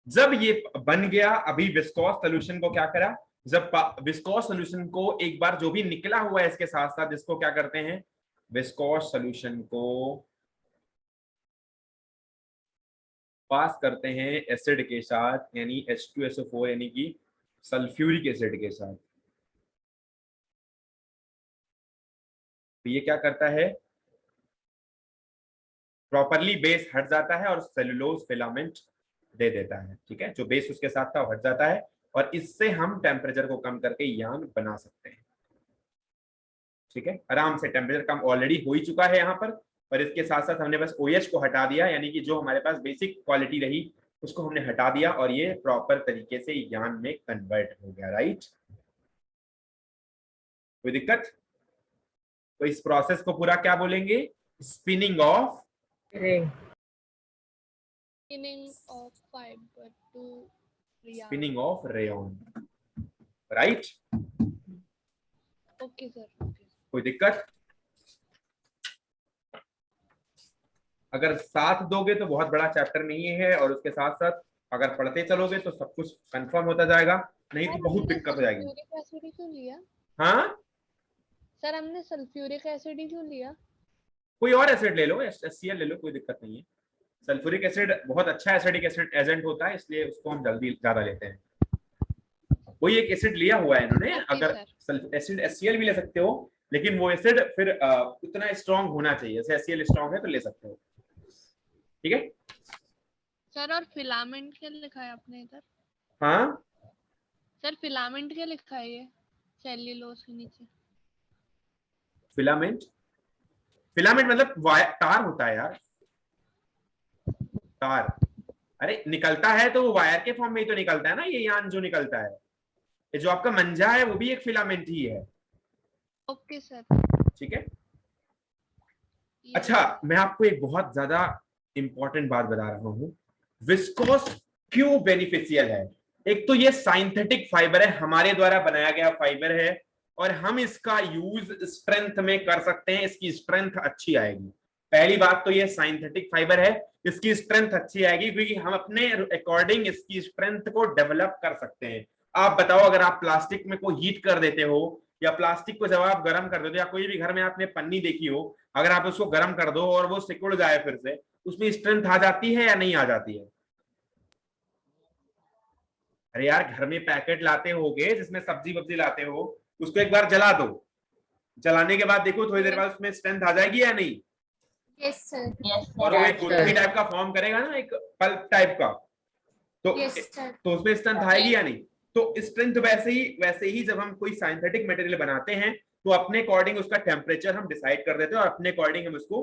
जब ये बन गया, अभी विस्कोस सोल्यूशन को क्या करा, जब विस्कोस सोल्यूशन को एक बार जो भी निकला हुआ है इसके साथ साथ इसको क्या करते हैं, विस्कोस सोल्यूशन को पास करते हैं एसिड के साथ, यानी H2SO4 यानी कि सल्फ्यूरिक एसिड के साथ। तो ये क्या करता है, प्रॉपरली बेस हट जाता है और सेलुलोज फिलामेंट दे देता है। ठीक है, जो बेस उसके साथ था वो हट जाता है और इससे हम टेम्परेचर को कम करके यान बना सकते हैं। ठीक है, आराम से टेम्परेचर कम ऑलरेडी हो ही चुका है यहाँ पर, और इसके साथ साथ हमने बस OH को हटा दिया, यानी कि जो हमारे पास बेसिक क्वालिटी रही उसको हमने हटा दिया और ये प्रॉपर तरीके से यान में कन्वर्ट हो गया। राइट, कोई दिक्कत? तो इस प्रोसेस को पूरा क्या बोलेंगे, spinning of Ring. Spinning of fiber to yarn. Spinning of rayon. Right, okay sir, okay. कोई दिक्कत? अगर साथ दोगे तो बहुत बड़ा चैप्टर नहीं है, और उसके साथ साथ अगर पढ़ते चलोगे तो सब कुछ कंफर्म होता जाएगा, नहीं तो बहुत दिक्कत हो जाएगी। सल्फ्यूरिक एसिड ही क्यों लिया? हाँ, सर हमने सल्फ्यूरिक एसिड ही क्यों लिया? कोई और एसिड ले लो, HCl ले लो, कोई दिक्कत नहीं है। सल्फ्यूरिक एसिड बहुत अच्छा एसिडिक एसिड एजेंट होता है, इसलिए उसको हम जल्दी ज्यादा लेते हैं। कोई एक एसिड लिया हुआ है इन्होंने, अगर एसिड HCl भी ले सकते हो, लेकिन वो एसिड फिर उतना स्ट्रॉन्ग होना चाहिए, जैसे HCl स्ट्रॉन्ग है तो ले सकते हो। ठीक है सर, और फिलामेंट क्या लिखा है आपने इधर? हाँ, सर फिलामेंट क्या लिखा है ये सेल्यूलोज के नीचे? फिलामेंट, फिलामेंट मतलब तार होता है यार, तार। अरे निकलता है तो वो वायर के फॉर्म में ही तो निकलता है ना, ये यान जो निकलता है, ये जो आपका मंजा है वो भी एक फिलामेंट ही है। Okay sir. ठीक है, अच्छा मैं आपको एक बहुत ज्यादा इंपॉर्टेंट बात बता रहा हूं, विस्कोस क्यों बेनिफिशियल है। एक तो ये साइंथेटिक फाइबर है, हमारे द्वारा बनाया गया फाइबर है, और हम इसका यूज स्ट्रेंथ में कर सकते हैं, इसकी स्ट्रेंथ अच्छी आएगी। पहली बात तो ये साइंथेटिक फाइबर है, इसकी स्ट्रेंथ अच्छी आएगी क्योंकि हम अपने अकॉर्डिंग इसकी स्ट्रेंथ को डेवलप कर सकते हैं। आप बताओ, अगर आप प्लास्टिक में को हीट कर देते हो, या प्लास्टिक को जब आप गर्म कर देते हो, या कोई भी घर में आपने पन्नी देखी हो, अगर आप उसको गर्म कर दो और वो सिकुड़ जाए फिर से, उसमें स्ट्रेंथ आ जाती है या नहीं आ जाती है? अरे यार, घर में पैकेट लाते होगे जिसमें सब्जी वब्जी लाते हो, उसको एक बार जला दो, जलाने के बाद देखो थोड़ी देर बाद उसमें स्ट्रेंथ आ जाएगी या नहीं? Yes sir. और वो एक गुठली टाइप का फॉर्म करेगा ना, एक पल्प टाइप का, तो यस सर। तो उसमें स्ट्रेंथ आएगी या नहीं? तो स्ट्रेंथ वैसे ही जब हम कोई साइंथेटिक मटेरियल बनाते हैं तो अपने अकॉर्डिंग उसका टेम्परेचर हम डिसाइड कर देते हैं और अपने अकॉर्डिंग हम उसको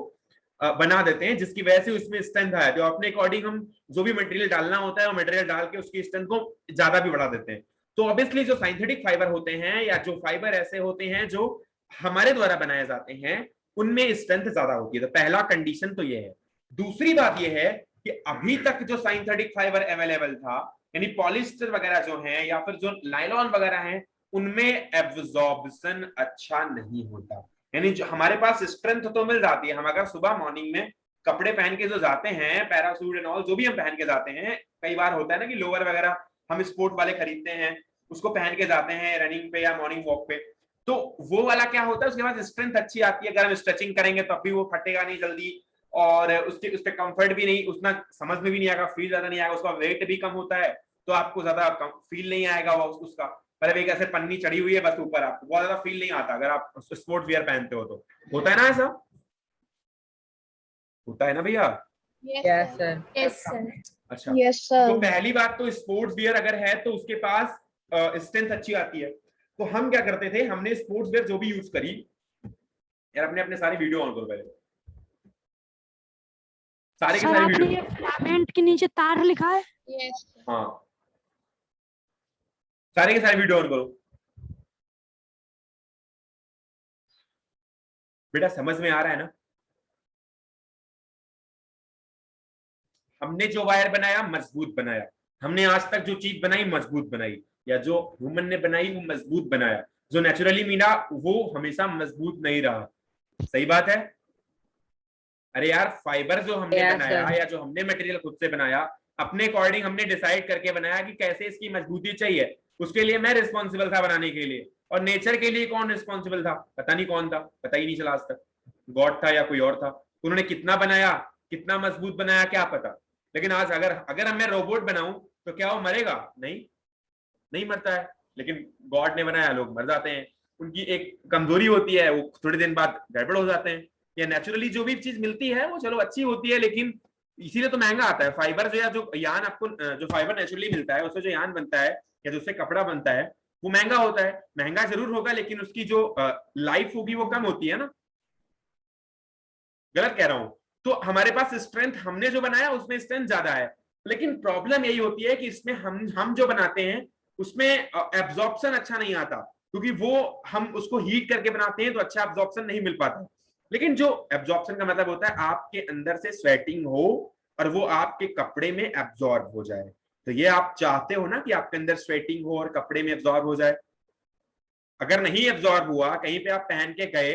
बना देते हैं, जिसकी वजह से उसमें स्ट्रेंथ आया, तो अपने अकॉर्डिंग हम जो भी मटेरियल डालना होता है वो मटेरियल डाल के उसकी स्ट्रेंथ को ज्यादा भी बढ़ा देते हैं। तो ऑब्वियसली जो सिंथेटिक फाइबर होते हैं या जो फाइबर ऐसे होते हैं जो हमारे द्वारा बनाए जाते हैं उनमें स्ट्रेंथ ज्यादा होती है। तो पहला कंडीशन तो ये है। दूसरी बात ये है कि अभी तक जो सिंथेटिक फाइबर अवेलेबल था, यानी पॉलिस्टर वगैरह जो है या फिर जो नायलॉन वगैरह है, उनमें एब्जॉर्प्शन अच्छा नहीं होता। यानी जो हमारे पास स्ट्रेंथ तो मिल जाती है, हम अगर सुबह मॉर्निंग में कपड़े पहन के जो जाते हैं, पैरासूट एंड ऑल जो भी हम पहन के जाते हैं, कई बार होता है ना कि लोअर वगैरह हम स्पोर्ट वाले खरीदते हैं, उसको पहन के जाते हैं रनिंग पे या मॉर्निंग वॉक पे, तो वो वाला क्या होता है, उसके बाद स्ट्रेंथ अच्छी आती है। अगर हम स्ट्रेचिंग करेंगे तब भी वो फटेगा नहीं जल्दी, और उस पर कंफर्ट भी नहीं, उतना समझ में भी नहीं आएगा, फील ज्यादा नहीं आएगा, उसका वेट भी कम होता है तो आपको ज्यादा फील नहीं आएगा उसका। मतलब एक ऐसे पन्नी चढ़ी हुई है बस ऊपर, आपको बहुत ज्यादा फील नहीं आता अगर आप स्पोर्ट वियर पहनते हो तो। होता है ना ऐसा? होता है ना भैया? Yes, sir. Yes, sir. अच्छा, Yes, sir. तो पहली बात तो स्पोर्ट्स वियर अगर है तो उसके पास स्ट्रेंथ अच्छी आती है। तो हम क्या करते थे, हमने स्पोर्ट्स वियर जो भी यूज करी, यार अपने अपने सारी वीडियो ऑन करो पहले, सारे के सर सारे आपने वीडियो। ये फिलामेंट के नीचे तार लिखा है? यस हाँ, सारे के सारे वीडियो ऑन करो बेटा, समझ में आ रहा है ना? हमने जो वायर बनाया मजबूत बनाया, हमने आज तक जो चीज बनाई मजबूत बनाई, या जो ह्यूमन ने बनाई वो मजबूत बनाया, जो नेचुरली मिला वो हमेशा मजबूत नहीं रहा। सही बात है? अरे यार, फाइबर जो हमने Yes, बनाया sir. या जो हमने मटेरियल खुद से बनाया, अपने अकॉर्डिंग हमने डिसाइड करके बनाया कि कैसे इसकी मजबूती चाहिए, उसके लिए मैं रिस्पॉन्सिबल था बनाने के लिए। और नेचर के लिए कौन रिस्पॉन्सिबल था? पता नहीं कौन था, पता ही नहीं चला आज तक, गॉड था या कोई और था। उन्होंने कितना बनाया, कितना मजबूत बनाया, क्या पता। लेकिन आज अगर मैं रोबोट बनाऊं तो क्या वो मरेगा? नहीं मरता है। लेकिन गॉड ने बनाया, लोग मर जाते हैं, उनकी एक कमजोरी होती है, वो थोड़े दिन बाद गड़बड़ हो जाते हैं। या नेचुरली जो भी चीज मिलती है वो चलो अच्छी होती है, लेकिन इसीलिए तो महंगा आता है। फाइबर जो, या जो यान आपको जो फाइबर नेचुरली मिलता है उससे जो यान बनता है या जो उससे कपड़ा बनता है वो महंगा होता है। महंगा जरूर होगा लेकिन उसकी जो लाइफ होगी वो कम होती है ना? गलत कह रहा हूं? तो हमारे पास स्ट्रेंथ, हमने जो बनाया उसमें स्ट्रेंथ ज्यादा है, लेकिन प्रॉब्लम यही होती है कि इसमें हम जो बनाते हैं उसमें एब्जॉर्प्शन अच्छा नहीं आता, क्योंकि वो हम उसको हीट करके बनाते हैं तो अच्छा एब्जॉर्प्शन नहीं मिल पाता। लेकिन जो एब्जॉर्प्शन का मतलब होता है आपके अंदर से स्वेटिंग हो और वो आपके कपड़े में एब्जॉर्ब हो जाए। तो ये आप चाहते हो ना कि आपके अंदर स्वेटिंग हो और कपड़े में एब्जॉर्ब हो जाए। अगर नहीं एब्जॉर्ब हुआ, कहीं पे आप पहन के गए,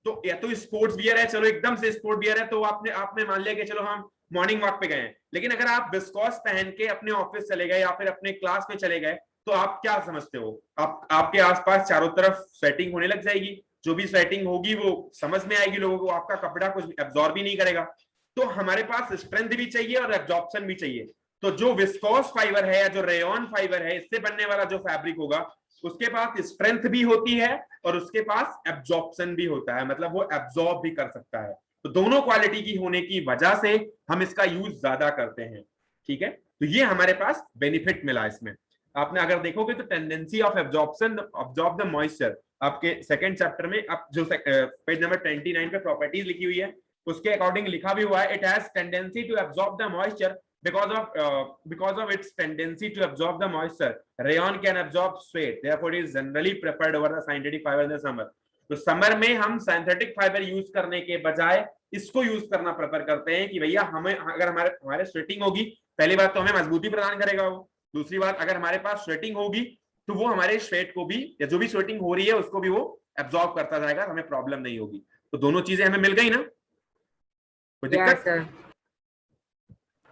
तो या तो स्पोर्ट्स वियर है, चलो एकदम से स्पोर्ट वियर है तो आपने मान लिया कि चलो हम मॉर्निंग वॉक पे गए, लेकिन अगर आप विस्कॉस पहन के अपने ऑफिस चले गए या फिर अपने क्लास में चले गए, तो आप क्या समझते हो, आपके आसपास चारों तरफ स्वेटिंग होने लग जाएगी। जो भी स्वेटिंग होगी वो समझ में आएगी लोगों को, आपका कपड़ा कुछ एब्जॉर्ब ही नहीं करेगा। तो हमारे पास स्ट्रेंथ भी चाहिए और एब्जॉर्प्शन भी चाहिए। तो जो विस्कोस फाइबर है या जो रेयन फाइबर है, इससे बनने वाला जो फैब्रिक होगा, उसके पास स्ट्रेंथ भी होती है और उसके पास एब्जॉर्प्शन भी होता है, मतलब वो एब्जॉर्ब भी कर सकता है। तो दोनों क्वालिटी की होने की वजह से हम इसका यूज ज्यादा करते हैं। ठीक है, तो ये हमारे पास बेनिफिट मिला इसमें। आपने अगर देखोगे तो tendency of absorption, absorb the moisture, आपके सेकंड चैप्टर में आप जो पेज नंबर 29 पे प्रॉपर्टीज लिखी हुई है उसके अकॉर्डिंग लिखा भी हुआ है, it has tendency to absorb the moisture because of its tendency to absorb the moisture. Rayon can absorb sweat, therefore it is generally preferred over the synthetic fiber in the summer. तो summer में हम synthetic fibre use करने के बजाय इसको use करना prefer करते हैं कि भैया हमें अगर हमारे स्वेटिंग होगी, पहली बात तो हमें मजबूती प्रदान करेगा वो, दूसरी बात अगर हमारे पास स्वेटिंग होगी तो वो हमारे स्वेट को भी या जो भी स्वेटिंग हो रही है उसको भी वो एब्जॉर्ब करता जाएगा, हमें प्रॉब्लम नहीं होगी। तो दोनों चीजें हमें मिल गई ना? कोई दिक्कत?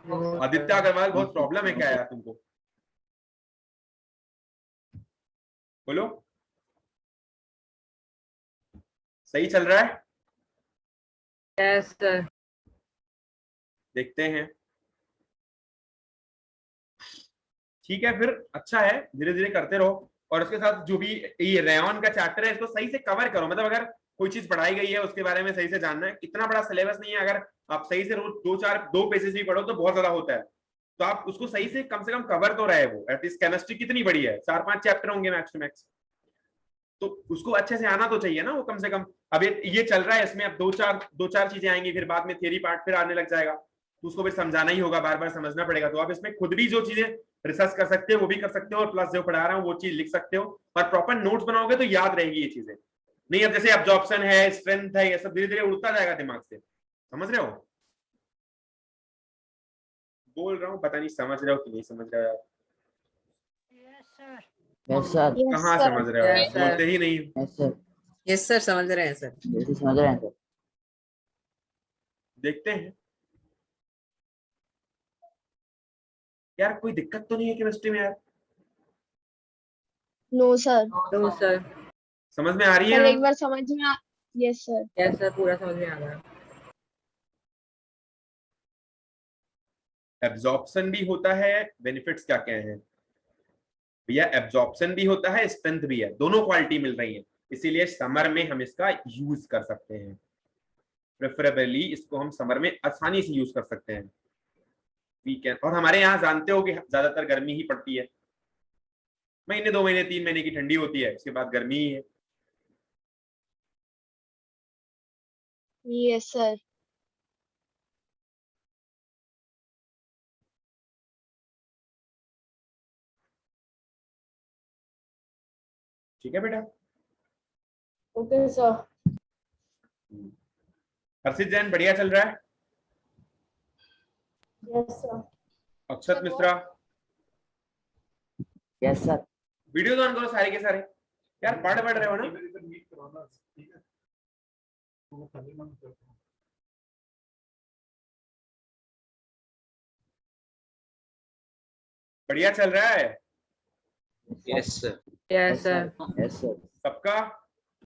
आदित्य अग्रवाल, बहुत प्रॉब्लम है क्या यार तुमको? बोलो, सही चल रहा है? Yes, sir. देखते हैं। ठीक है, फिर अच्छा है, धीरे धीरे करते रहो। और उसके साथ जो भी ये रेयन का चैप्टर है इसको सही से कवर करो। मतलब अगर कोई चीज पढ़ाई गई है उसके बारे में सही से जानना है। इतना बड़ा सिलेबस नहीं है, अगर आप सही से रोज 2 पेजेस भी पढ़ो तो बहुत ज्यादा होता है। तो आप उसको सही से कम कवर तो रहे वो। एटलीस्ट केमिस्ट्री कितनी बड़ी है, 4-5 चैप्टर होंगे मैक्स टू मैक्स। तो उसको अच्छे से आना तो चाहिए ना वो, कम से कम। अब ये चल रहा है, इसमें अब दो चार चीजें आएंगी, फिर बाद में थियरी पार्ट फिर आने लग जाएगा, तो उसको फिर समझाना ही होगा, बार बार समझना पड़ेगा। तो आप इसमें खुद भी जो चीजें रिसर्च कर सकते हो वो भी कर सकते हो, और प्लस जो पढ़ा रहा हूँ वो चीज लिख सकते हो, और प्रॉपर नोट्स बनाओगे तो याद रहेगी ये चीजें। नहीं, अब जैसे एब्जॉर्प्शन है, स्ट्रेंथ है, ये सब धीरे धीरे उड़ता जाएगा दिमाग से, समझ रहे हो? बोल रहा हूँ, पता नहीं समझ रहे हो कि नहीं समझ रहे हो यार। Yes sir. कहाँ समझ रहे हो यार, Yes, sir. बोलते ही नहीं। Yes sir. यस सर, समझ रहे हैं सर। जैसे समझ रहे हैं सर। देखते हैं यार, कोई दिक्कत तो नहीं है केमिस्ट्री में यार? No sir. No sir. समझ में आ रही है सर ना? एक बार समझ में आ, यस सर। यस सर, पूरा समझ में आ गया। एब्जॉर्प्शन भी होता है, बेनिफिट्स क्या क्या हैं भैया? एब्जॉर्प्शन भी होता है, स्ट्रेंथ भी है, दोनों क्वालिटी मिल रही है, इसीलिए समर में हम इसका यूज कर सकते हैं। प्रेफरेबली इसको हम समर में आसानी से यूज कर सकते हैं, वीकेंड। और हमारे यहाँ जानते हो कि ज्यादातर गर्मी ही पड़ती है, महीने 2 महीने 3 महीने की ठंडी होती है, उसके बाद गर्मी ही है। Yes sir. ठीक है बेटा? Okay sir. हर्षित जैन बढ़िया चल रहा है? Yes sir. Akshat Mishra, yes sir. Video on करो सारे के सारे यार, पढ़ रहे हो ना? बढ़िया चल रहा है yes sir. Yes sir. Yes sir. सबका?